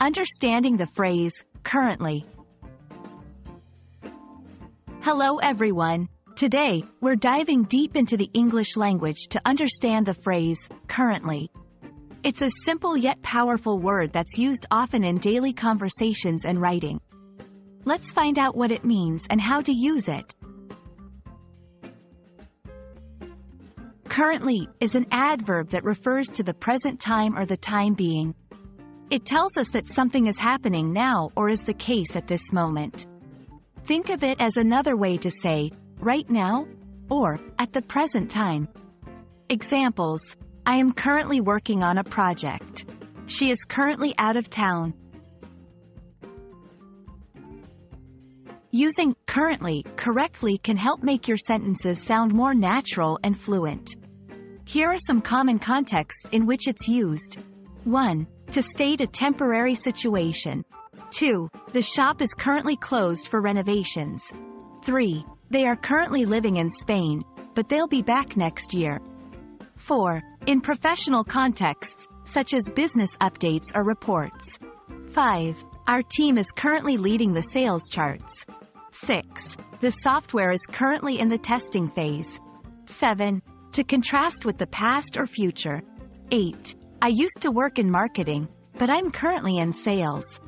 Understanding the phrase, currently. Hello everyone. Today, we're diving deep into the English language to understand the phrase, currently. It's a simple yet powerful word that's used often in daily conversations and writing. Let's find out what it means and how to use it. Currently is an adverb that refers to the present time or the time being. It tells us that something is happening now or is the case at this moment. Think of it as another way to say, right now, or at the present time. Examples: I am currently working on a project. She is currently out of town. Using currently correctly can help make your sentences sound more natural and fluent. Here are some common contexts in which it's used. 1. To state a temporary situation. 2. The shop is currently closed for renovations. 3. They are currently living in Spain, but they'll be back next year. 4. In professional contexts, such as business updates or reports. 5. Our team is currently leading the sales charts. 6. The software is currently in the testing phase. 7. To contrast with the past or future. 8. I used to work in marketing, but I'm currently in sales.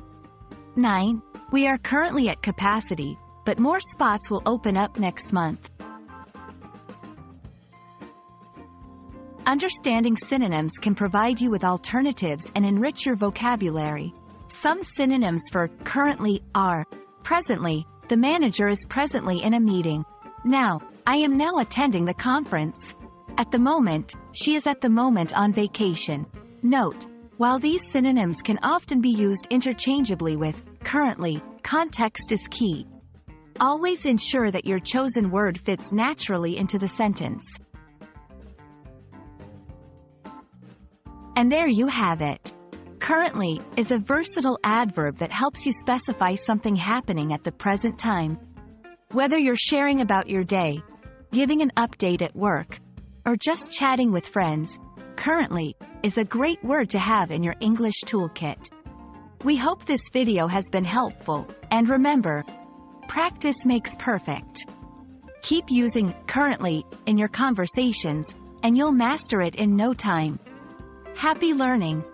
9. We are currently at capacity, but more spots will open up next month. Understanding synonyms can provide you with alternatives and enrich your vocabulary. Some synonyms for currently are: presently, the manager is presently in a meeting. Now, I am now attending the conference. At the moment, she is at the moment on vacation. Note: while these synonyms can often be used interchangeably with currently, context is key. Always ensure that your chosen word fits naturally into the sentence. And there you have it. Currently is a versatile adverb that helps you specify something happening at the present time. Whether you're sharing about your day, giving an update at work, or just chatting with friends, currently is a great word to have in your English toolkit. We hope this video has been helpful, and remember, practice makes perfect. Keep using currently in your conversations, and you'll master it in no time. Happy learning!